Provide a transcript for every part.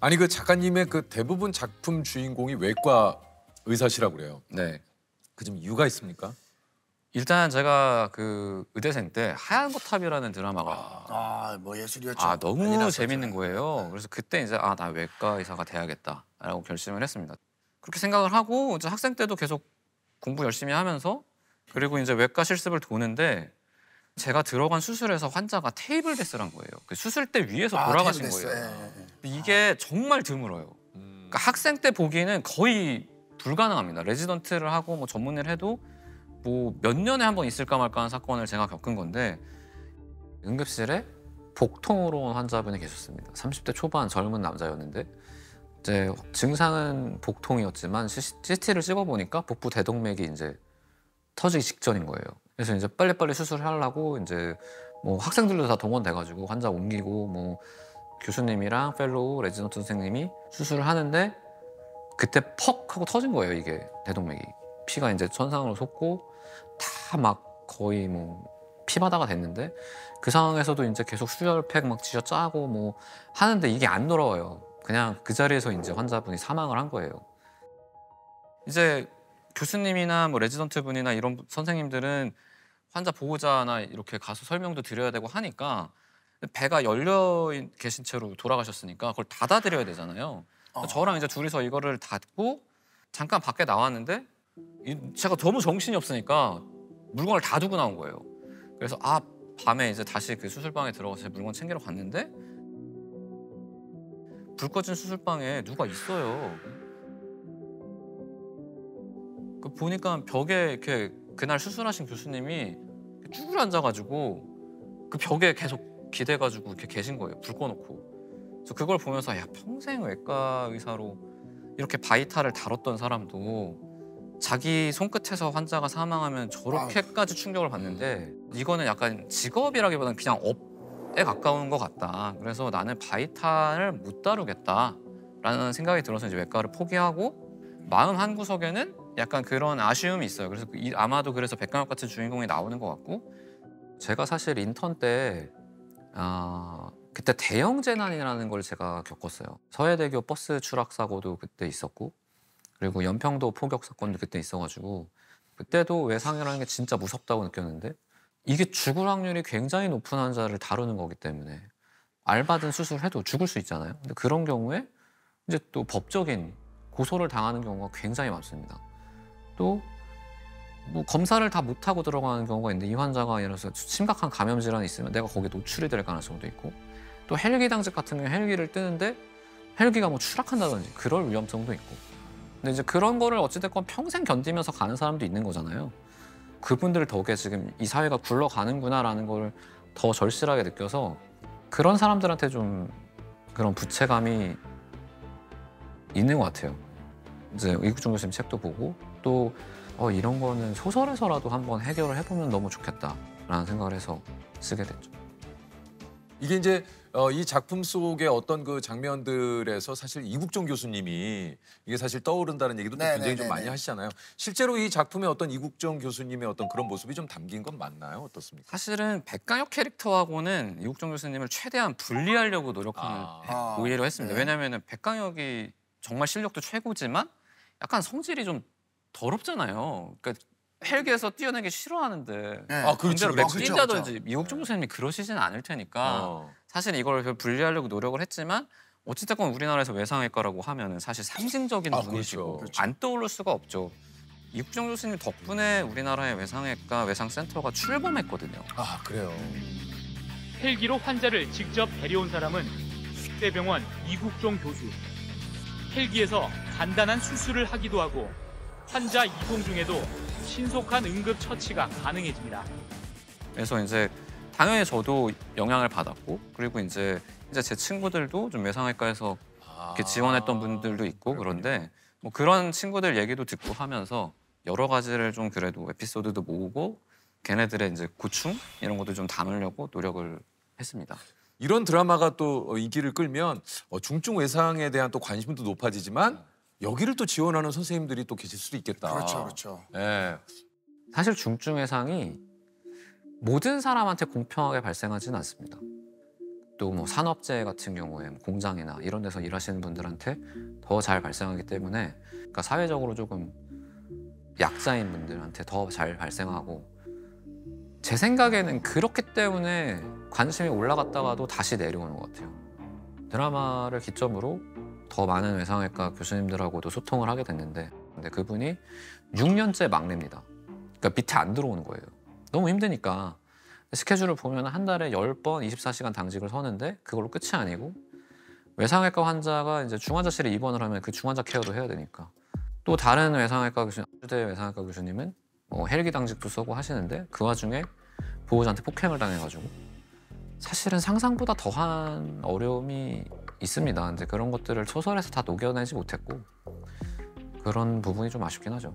아니 그 작가님의 그 대부분 작품 주인공이 외과 의사시라고 그래요. 네. 그 좀 이유가 있습니까? 일단 제가 그 의대생 때 하얀 거탑이라는 드라마가 뭐 예술이었죠. 많이 너무 났었죠. 재밌는 거예요. 그래서 그때 이제 나 외과 의사가 돼야겠다라고 결심을 했습니다. 그렇게 생각을 하고 이제 학생 때도 계속 공부 열심히 하면서 그리고 이제 외과 실습을 도는데 제가 들어간 수술에서 환자가 테이블 데스란 거예요. 그 수술대 위에서 돌아가신 테이블 데스. 거예요. 이게 정말 드물어요. 그러니까 학생 때 보기에는 거의 불가능합니다. 레지던트를 하고 뭐 전문의를 해도 뭐 몇 년에 한 번 있을까 말까 하는 사건을 제가 겪은 건데 응급실에 복통으로 온 환자분이 계셨습니다. 30대 초반 젊은 남자였는데 이제 증상은 복통이었지만 CT를 찍어보니까 복부 대동맥이 이제 터지기 직전인 거예요. 그래서 이제 빨리빨리 수술을 하려고 이제 뭐 학생들도 다 동원돼가지고 환자 옮기고 뭐 교수님이랑 펠로우 레지던트 선생님이 수술을 하는데 그때 퍽 하고 터진 거예요. 이게 대동맥이 피가 이제 천상으로 솟고 다 막 거의 뭐 피바다가 됐는데 그 상황에서도 이제 계속 수혈팩 막 쥐어 짜고 뭐 하는데 이게 안 돌아와요. 그냥 그 자리에서 이제 환자분이 사망을 한 거예요. 이제 교수님이나 뭐 레지던트 분이나 이런 선생님들은 환자 보호자나 이렇게 가서 설명도 드려야 되고 하니까 배가 열려 계신 채로 돌아가셨으니까 그걸 닫아드려야 되잖아요. 저랑 이제 둘이서 이거를 닫고 잠깐 밖에 나왔는데 제가 너무 정신이 없으니까 물건을 다 두고 나온 거예요. 그래서 밤에 이제 다시 그 수술방에 들어가서 물건 챙기러 갔는데 불 꺼진 수술방에 누가 있어요. 그 보니까 벽에 이렇게 그날 수술하신 교수님이 쭈그려 앉아가지고 그 벽에 계속 기대가지고 이렇게 계신 거예요. 불 꺼놓고. 그래서 그걸 보면서 야 평생 외과 의사로 이렇게 바이탈을 다뤘던 사람도 자기 손끝에서 환자가 사망하면 저렇게까지 충격을 받는데 이거는 약간 직업이라기보다는 그냥 업에 가까운 것 같다. 그래서 나는 바이탈을 못 다루겠다라는 생각이 들어서 이제 외과를 포기하고 마음 한 구석에는 약간 그런 아쉬움이 있어요. 그래서 아마도 그래서 백강혁 같은 주인공이 나오는 것 같고 제가 사실 인턴 때 그때 대형 재난이라는 걸 제가 겪었어요. 서해대교 버스 추락 사고도 그때 있었고 그리고 연평도 포격 사건도 그때 있어가지고 그때도 외상이라는 게 진짜 무섭다고 느꼈는데 이게 죽을 확률이 굉장히 높은 환자를 다루는 거기 때문에 알바든 수술해도 죽을 수 있잖아요. 근데 그런 경우에 이제 또 법적인 고소를 당하는 경우가 굉장히 많습니다. 또 뭐 검사를 다 못하고 들어가는 경우가 있는데 이 환자가 예를 들어서 심각한 감염 질환이 있으면 내가 거기에 노출이 될 가능성도 있고 또 헬기 당직 같은 경우에 헬기를 뜨는데 헬기가 뭐 추락한다든지 그럴 위험성도 있고 근데 이제 그런 거를 어찌됐건 평생 견디면서 가는 사람도 있는 거잖아요. 그분들 덕에 지금 이 사회가 굴러가는구나라는 걸 더 절실하게 느껴서 그런 사람들한테 좀 그런 부채감이 있는 것 같아요. 이제 이국종 교수님 책도 보고 또 이런 거는 소설에서라도 한번 해결을 해보면 너무 좋겠다라는 생각을 해서 쓰게 됐죠. 이게 이제 이 작품 속의 어떤 그 장면들에서 사실 이국종 교수님이 이게 사실 떠오른다는 얘기도 또 굉장히 좀 많이 하시잖아요. 실제로 이 작품에 어떤 이국종 교수님의 어떤 그런 모습이 좀 담긴 건 맞나요? 어떻습니까? 사실은 백강혁 캐릭터하고는 이국종 교수님을 최대한 분리하려고 노력하는 오히려 했습니다. 왜냐하면 백강혁이 정말 실력도 최고지만 약간 성질이 좀 더럽잖아요. 그러니까 헬기에서 뛰어내기 싫어하는데 그렇죠. 막 뛴다든지 이국종 교수님이 그러시진 않을 테니까 사실 이걸 분리하려고 노력을 했지만 어찌됐건 우리나라에서 외상외과라고 하면 사실 상징적인 분이시고 그렇죠. 안 떠오를 수가 없죠. 이국종 교수님 덕분에 우리나라의 외상외과, 외상센터가 출범했거든요. 그래요. 헬기로 환자를 직접 데려온 사람은 식대병원 이국종 교수. 헬기에서 간단한 수술을 하기도 하고 환자 이송 중에도 신속한 응급 처치가 가능해집니다. 그래서 이제 당연히 저도 영향을 받았고 그리고 이제 제 친구들도 좀 외상외과에서 이렇게 지원했던 분들도 있고 그런데 뭐 그런 친구들 얘기도 듣고 하면서 여러 가지를 좀 그래도 에피소드도 모으고 걔네들의 이제 고충 이런 것도 좀 담으려고 노력을 했습니다. 이런 드라마가 또 인기를 끌면 중증 외상에 대한 또 관심도 높아지지만 여기를 또 지원하는 선생님들이 또 계실 수도 있겠다. 그렇죠. 예. 사실 중증 외상이 모든 사람한테 공평하게 발생하지는 않습니다. 또 뭐 산업재 같은 경우에 공장이나 이런 데서 일하시는 분들한테 더 잘 발생하기 때문에 그러니까 사회적으로 조금 약자인 분들한테 더 잘 발생하고 제 생각에는 그렇기 때문에 관심이 올라갔다가도 다시 내려오는 것 같아요. 드라마를 기점으로 더 많은 외상외과 교수님들하고도 소통을 하게 됐는데 근데 그분이 6년째 막내입니다. 그러니까 밑에 안 들어오는 거예요. 너무 힘드니까. 스케줄을 보면 한 달에 10번 24시간 당직을 서는데 그걸로 끝이 아니고 외상외과 환자가 이제 중환자실에 입원을 하면 그 중환자 케어도 해야 되니까 또 다른 외상외과 교수님, 주대 외상외과 교수님은 헬기 당직도 서고 하시는데 그 와중에 보호자한테 폭행을 당해가지고 사실은 상상보다 더한 어려움이 있습니다. 근데 그런 것들을 소설에서 다 녹여내지 못했고 그런 부분이 좀 아쉽긴 하죠.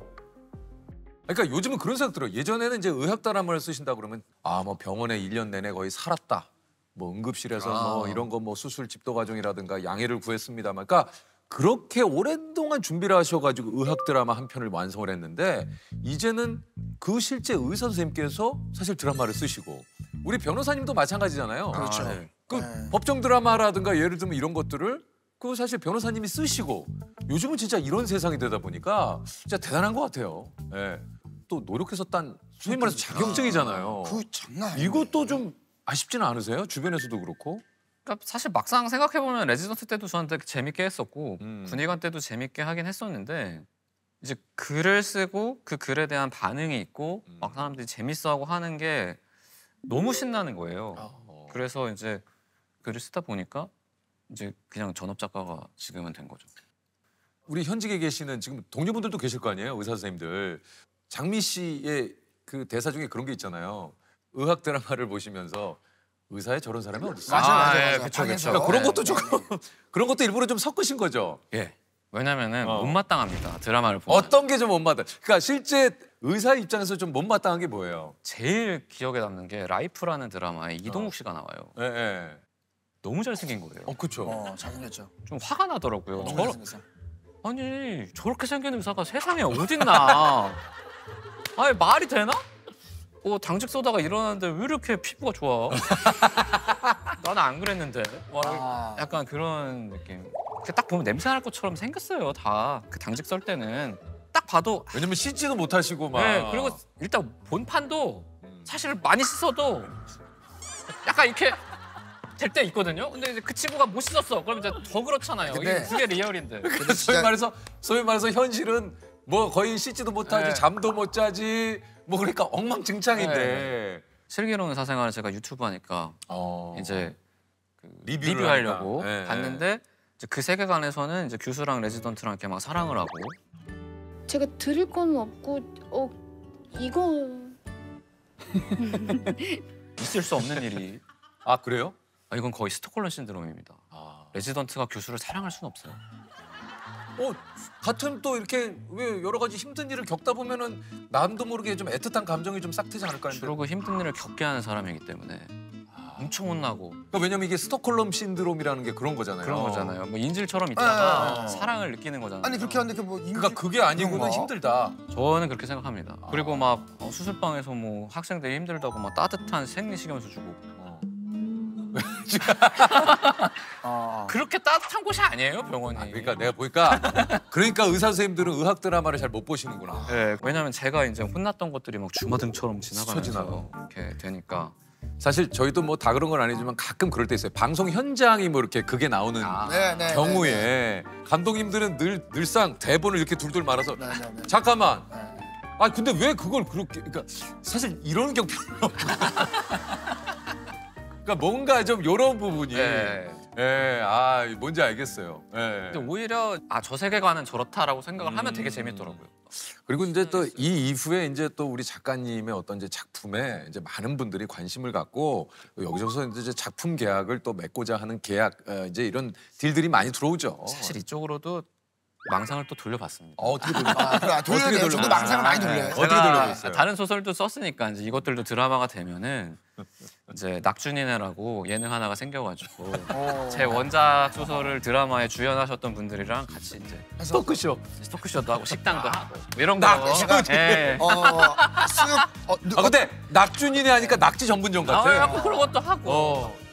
그러니까 요즘은 그런 생각 들어요. 예전에는 이제 의학 드라마를 쓰신다 그러면 뭐 병원에 1년 내내 거의 살았다. 뭐 응급실에서 뭐 이런 거 뭐 수술 집도 과정이라든가 양해를 구했습니다만, 그러니까 그렇게 오랫동안 준비를 하셔가지고 의학 드라마 한 편을 완성을 했는데 이제는 그 실제 의사 선생님께서 사실 드라마를 쓰시고 우리 변호사님도 마찬가지잖아요. 그렇죠. 그 법정 드라마라든가 예를 들면 이런 것들을 그 사실 변호사님이 쓰시고 요즘은 진짜 이런 세상이 되다 보니까 진짜 대단한 것 같아요. 예. 또 노력해서 딴 소위 말해서 자격증이잖아요. 그 장난 아니에요. 이것도 좀 아쉽지는 않으세요? 주변에서도 그렇고. 그러니까 사실 막상 생각해보면 레지던트 때도 저한테 재밌게 했었고 군의관 때도 재밌게 하긴 했었는데 이제 글을 쓰고 그 글에 대한 반응이 있고 막 사람들이 재밌어하고 하는 게 너무 신나는 거예요. 그래서 이제 글을 쓰다 보니까 이제 그냥 전업 작가가 지금은 된 거죠. 우리 현직에 계시는 지금 동료분들도 계실 거 아니에요? 의사 선생님들. 장미 씨의 그 대사 중에 그런 게 있잖아요. 의학 드라마를 보시면서 의사에 저런 사람이 어디 있어? 맞아. 그쵸. 그러니까 그런 것도 조금 그런 것도 일부러 좀 섞으신 거죠. 예. 왜냐면은 못마땅합니다. 드라마를 보면. 어떤 게 좀 못마땅? 그러니까 실제 의사 입장에서 좀 못마땅한 게 뭐예요? 제일 기억에 남는 게 라이프라는 드라마에 이동욱 씨가 나와요. 예, 예. 너무 잘생긴 거예요. 그렇죠. 잘생겼죠. 좀 화가 나더라고요. 너무 잘생겼어. 아니 저렇게 생긴 의사가 세상에 어딨나? 아니 말이 되나? 당직 쏘다가 일어났는데 왜 이렇게 피부가 좋아? 나는 안 그랬는데. 약간 그런 느낌. 딱 보면 냄새 날 것처럼 생겼어요. 다 그 당직 썰 때는 딱 봐도. 왜냐면 씻지도 못하시고 막. 네, 그리고 일단 본판도 사실 많이 씻어도 약간 이렇게 될 때 있거든요. 근데 이제 그 친구가 못 씻었어. 그럼 이제 더 그렇잖아요. 근데- 그게 리얼인데. 그러니까 소위 말해서 현실은 뭐 거의 씻지도 못하지, 네. 잠도 못 자지, 뭐 그러니까 엉망진창인데. 슬기로운 사생활을 제가 유튜브 하니까 이제 그 리뷰를 리뷰하려고 하니까. 네. 봤는데 이제 그 세계관에서는 이제 교수랑 레지던트랑 이렇게 막 사랑을 하고 제가 드릴 건 없고 이거 있을 수 없는 일이 그래요? 이건 거의 스톡홀름 신드롬입니다. 레지던트가 교수를 사랑할 수는 없어요. 같은 또 이렇게 왜 여러 가지 힘든 일을 겪다 보면은 남도 모르게 좀 애틋한 감정이 좀 싹 트지 않을까 주로 했는데. 그 힘든 일을 겪게 하는 사람이기 때문에 엄청 혼나고 그러니까 왜냐면 이게 스톡홀름 신드롬이라는 게 그런 거잖아요. 그런 거잖아요. 뭐 인질처럼 있다가 사랑을 느끼는 거잖아요. 아니 그렇게 하는데 그러니까 그게 아니고는 그런 거? 힘들다. 저는 그렇게 생각합니다. 그리고 막 수술방에서 뭐 학생들이 힘들다고 막 따뜻한 생리식염수 주고 그렇게 따뜻한 곳이 아니에요 병원이. 그러니까 내가 보니까 그러니까 의사 선생님들은 의학 드라마를 잘 못 보시는구나. 네, 왜냐면 제가 이제 혼났던 것들이 막 주마등처럼 스쳐 지나가면서 이렇게 되니까. 사실 저희도 뭐 다 그런 건 아니지만 가끔 그럴 때 있어요. 방송 현장이 뭐 이렇게 그게 나오는 네, 경우에 감독님들은 늘상 대본을 이렇게 둘둘 말아서 네. 잠깐만. 근데 왜 그걸 그렇게? 그러니까 사실 이런 경우는 없고. 그러니까 뭔가 좀 이런 부분이. 뭔지 알겠어요. 근데 오히려 저 세계관은 저렇다라고 생각을 하면 되게 재밌더라고요. 그리고 이제 또 이 이후에 이제 또 우리 작가님의 어떤 이제 작품에 이제 많은 분들이 관심을 갖고 여기저기서 이제 작품 계약을 또 맺고자 하는 계약 이제 이런 딜들이 많이 들어오죠. 사실 이쪽으로도 망상을 또 돌려봤습니다. 어떻게 돌려? 그래 돌려야 저도 망상을 많이 돌려요. 어떻게 제가 돌려봤어요? 다른 소설도 썼으니까 이제 이것들도 드라마가 되면은 이제 낙준이네라고 예능 하나가 생겨가지고 제 원작 소설을 드라마에 주연하셨던 분들이랑 같이 이제 토크쇼. 토크쇼도 하고 식당도 하고 뭐 이런 거. 낙준. 예. 수육 근데 낙준이네 하니까 낙지 전문점 같아. 약간 그런 것도 하고.